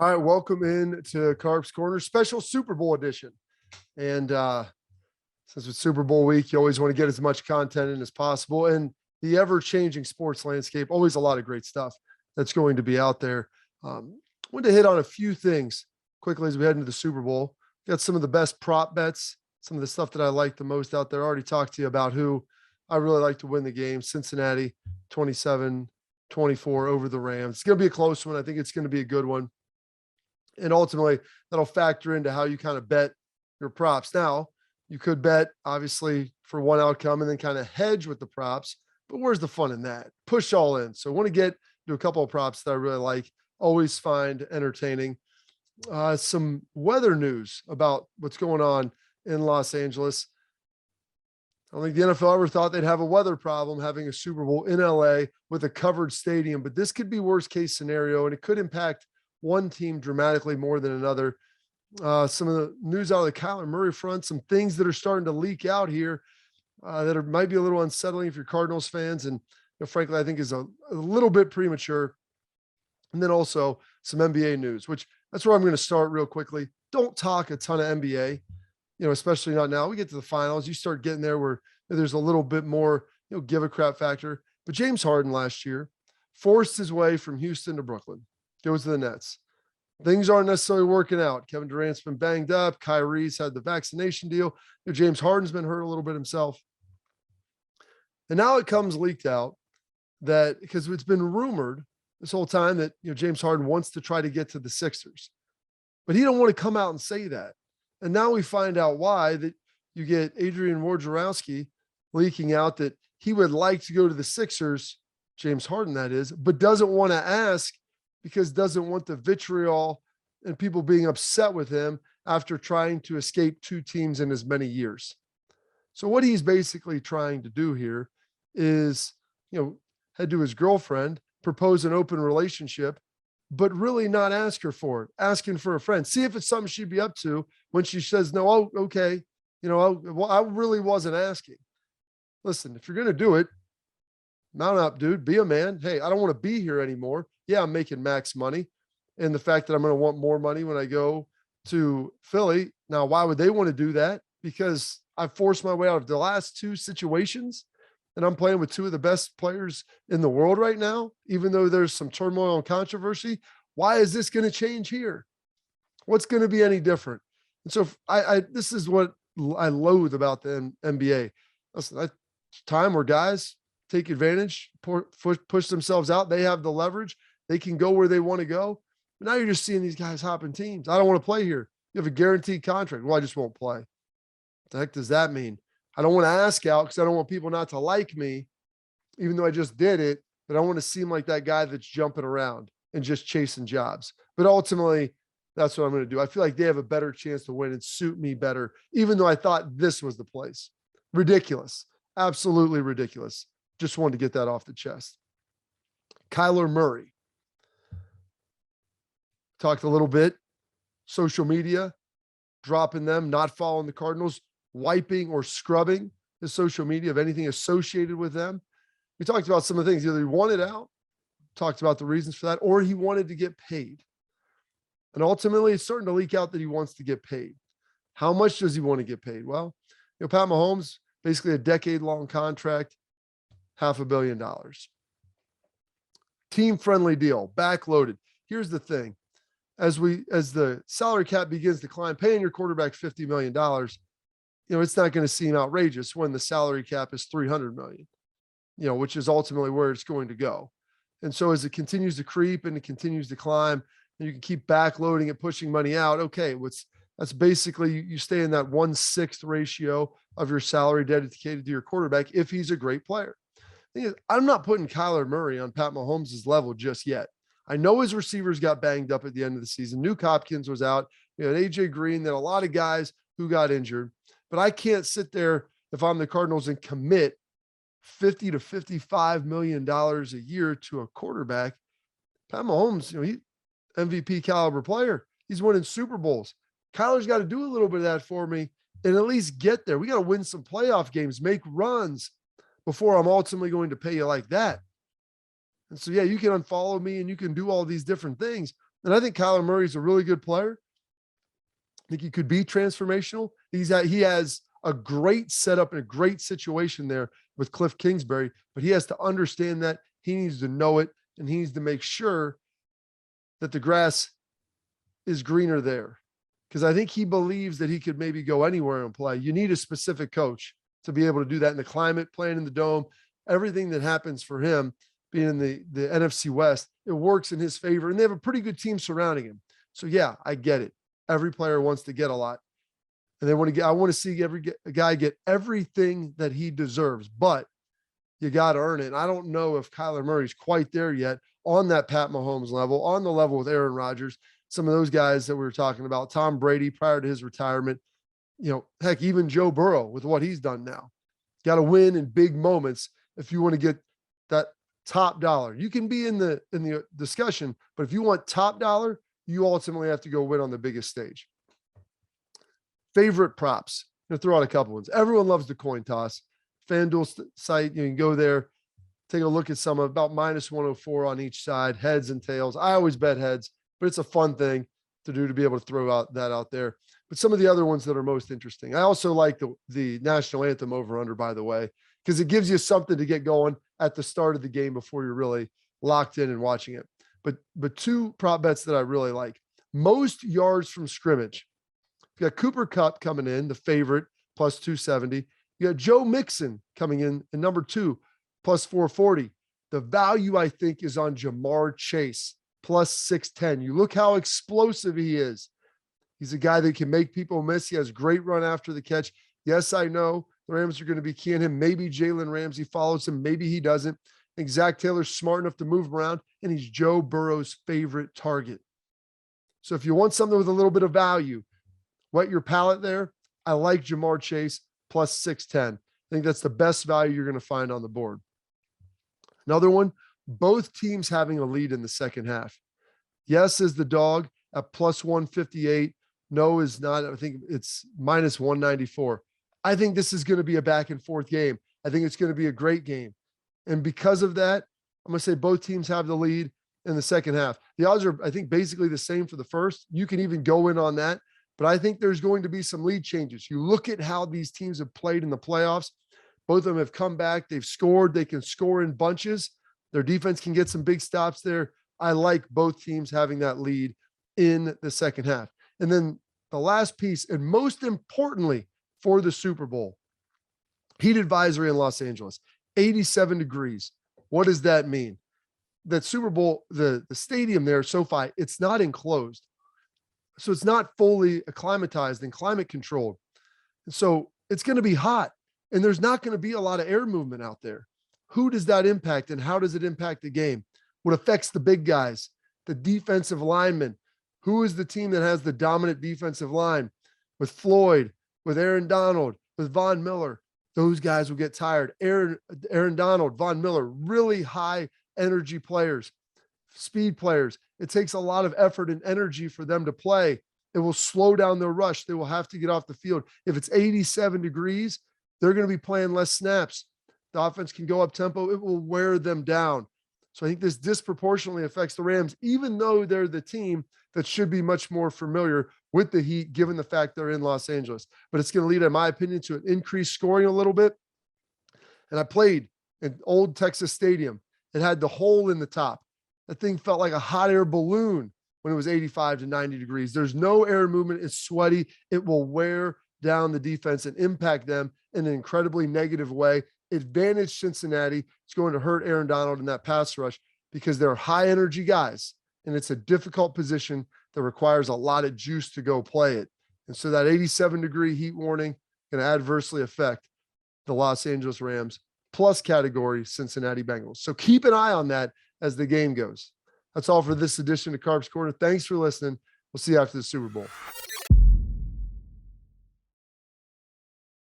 All right, welcome in to Carp's Corner, special Super Bowl edition. And since it's Super Bowl week, you always want to get as much content in as possible. And the ever-changing sports landscape, always a lot of great stuff that's going to be out there. Wanted to hit on a few things quickly as we head into the Super Bowl. Got some of the best prop bets, some of the stuff that I like the most out there. I already talked to you about who I really like to win the game. Cincinnati, 27-24 over the Rams. It's going to be a close one. I think it's going to be a good one. And ultimately, that'll factor into how you kind of bet your props. Now, you could bet, obviously, for one outcome and then kind of hedge with the props. But where's the fun in that? Push all in. So I want to get to a couple of props that I really like, always find entertaining. Some weather news about what's going on in Los Angeles. I don't think the NFL ever thought they'd have a weather problem having a Super Bowl in LA with a covered stadium, but this could be worst case scenario, and it could impact one team dramatically more than another. Some of the news out of the Kyler Murray front, some things that are starting to leak out here that might be a little unsettling if you're Cardinals fans. And frankly, I think is a little bit premature. And then also some NBA news, which that's where I'm going to start real quickly. Don't talk a ton of NBA, especially not now. We get to the finals. You start getting there where there's a little bit more, give a crap factor. But James Harden last year forced his way from Houston to Brooklyn. Goes to the Nets. Things aren't necessarily working out. Kevin Durant's been banged up. Kyrie's had the vaccination deal. James Harden's been hurt a little bit himself. And now it comes leaked out that because it's been rumored this whole time that James Harden wants to try to get to the Sixers, but he don't want to come out and say that. And now we find out why, that you get Adrian Wojnarowski leaking out that he would like to go to the Sixers, James Harden that is, but doesn't want to ask because doesn't want the vitriol and people being upset with him after trying to escape two teams in as many years. So what he's basically trying to do here is, head to his girlfriend, propose an open relationship, but really not ask her for it, asking for a friend. See if it's something she'd be up to when she says, no, oh, okay. I really wasn't asking. Listen, if you're going to do it, mount up, dude, be a man. Hey, I don't want to be here anymore. Yeah, I'm making max money. And the fact that I'm going to want more money when I go to Philly. Now, why would they want to do that? Because I forced my way out of the last two situations and I'm playing with two of the best players in the world right now, even though there's some turmoil and controversy. Why is this going to change here? What's going to be any different? And so this is what I loathe about the NBA. Listen, that's time where guys take advantage, push themselves out. They have the leverage. They can go where they want to go. But now you're just seeing these guys hopping teams. I don't want to play here. You have a guaranteed contract. Well, I just won't play. What the heck does that mean? I don't want to ask out because I don't want people not to like me, even though I just did it. But I want to seem like that guy that's jumping around and just chasing jobs. But ultimately, that's what I'm going to do. I feel like they have a better chance to win and suit me better, even though I thought this was the place. Ridiculous. Absolutely ridiculous. Just wanted to get that off the chest. Kyler Murray. Talked a little bit. Social media, dropping them, not following the Cardinals, wiping or scrubbing the social media of anything associated with them. We talked about some of the things. Either he wanted out, talked about the reasons for that, or he wanted to get paid. And ultimately, it's starting to leak out that he wants to get paid. How much does he want to get paid? Well, Pat Mahomes, basically a decade-long contract, $500 million. Team-friendly deal, backloaded. Here's the thing. As the salary cap begins to climb, paying your quarterback $50 million, it's not going to seem outrageous when the salary cap is $300 million, which is ultimately where it's going to go. And so as it continues to creep and it continues to climb, and you can keep backloading and pushing money out. Okay, that's basically you stay in that 1/6 ratio of your salary dedicated to your quarterback if he's a great player. The thing is, I'm not putting Kyler Murray on Pat Mahomes' level just yet. I know his receivers got banged up at the end of the season. Nuke Hopkins was out. We had AJ Green, then a lot of guys who got injured. But I can't sit there if I'm the Cardinals and commit $50 to $55 million a year to a quarterback. Pat Mahomes, he MVP caliber player. He's winning Super Bowls. Kyler's got to do a little bit of that for me and at least get there. We got to win some playoff games, make runs before I'm ultimately going to pay you like that. And so, yeah, you can unfollow me and you can do all these different things, And I think Kyler Murray is a really good player. I think he could be transformational. He has a great setup and a great situation there with Cliff Kingsbury, but he has to understand that. He needs to know it, and he needs to make sure that the grass is greener there. Because I think he believes that he could maybe go anywhere and play. You need a specific coach to be able to do that in the climate, playing in the dome, everything that happens for him being in the NFC West, it works in his favor. And they have a pretty good team surrounding him. So yeah, I get it. Every player wants to get a lot. And I want to see every guy get everything that he deserves, but you got to earn it. And I don't know if Kyler Murray's quite there yet on that Pat Mahomes level, on the level with Aaron Rodgers, some of those guys that we were talking about, Tom Brady prior to his retirement, heck, even Joe Burrow with what he's done now. Got to win in big moments if you want to get that top dollar. You can be in the discussion, but if you want top dollar, you ultimately have to go win on the biggest stage. Favorite props. I'm going to throw out a couple ones. Everyone loves the coin toss. FanDuel site, you can go there, take a look at some about -104 on each side, heads and tails. I always bet heads, but it's a fun thing to do to be able to throw out there. But some of the other ones that are most interesting. I also like the national anthem over under, by the way, because it gives you something to get going at the start of the game before you're really locked in and watching it. But two prop bets that I really like. Most yards from scrimmage. You got Cooper Kupp coming in, the favorite, plus 270. You got Joe Mixon coming in number 2, plus 440. The value, I think, is on Jamar Chase, plus 610. You look how explosive he is. He's a guy that can make people miss. He has great run after the catch. Yes, I know the Rams are going to be keying him. Maybe Jalen Ramsey follows him. Maybe he doesn't. And Zach Taylor's smart enough to move around, and he's Joe Burrow's favorite target. So if you want something with a little bit of value, whet your palate there. I like Jamar Chase, plus 610. I think that's the best value you're going to find on the board. Another one, both teams having a lead in the second half. Yes is the dog at plus 158. No is not. I think it's minus 194. I think this is going to be a back and forth game. I think it's going to be a great game. And because of that, I'm going to say both teams have the lead in the second half. The odds are, I think, basically the same for the first. You can even go in on that. But I think there's going to be some lead changes. You look at how these teams have played in the playoffs. Both of them have come back. They've scored. They can score in bunches. Their defense can get some big stops there. I like both teams having that lead in the second half. And then the last piece, and most importantly for the Super Bowl, heat advisory in Los Angeles, 87 degrees. What does that mean? That Super Bowl, the stadium there, SoFi, it's not enclosed. So it's not fully acclimatized and climate controlled. And so it's going to be hot, and there's not going to be a lot of air movement out there. Who does that impact, and how does it impact the game? What affects the big guys, the defensive linemen? Who is the team that has the dominant defensive line? With Floyd, with Aaron Donald, with Von Miller, those guys will get tired. Aaron Donald, Von Miller, really high energy players, speed players. It takes a lot of effort and energy for them to play. It will slow down their rush. They will have to get off the field. If it's 87 degrees, they're going to be playing less snaps. The offense can go up tempo. It will wear them down. So I think this disproportionately affects the Rams, even though they're the team that should be much more familiar with the heat, given the fact they're in Los Angeles. But it's going to lead, in my opinion, to an increased scoring a little bit. And I played in old Texas Stadium. It had the hole in the top. That thing felt like a hot air balloon when it was 85 to 90 degrees. There's no air movement. It's sweaty. It will wear down the defense and impact them in an incredibly negative way. Advantage Cincinnati. It's going to hurt Aaron Donald in that pass rush because they're high energy guys, and it's a difficult position that requires a lot of juice to go play it. And so that 87-degree heat warning can adversely affect the Los Angeles Rams plus category Cincinnati Bengals. So keep an eye on that as the game goes. That's all for this edition of Carp's Corner. Thanks for listening. We'll see you after the Super Bowl.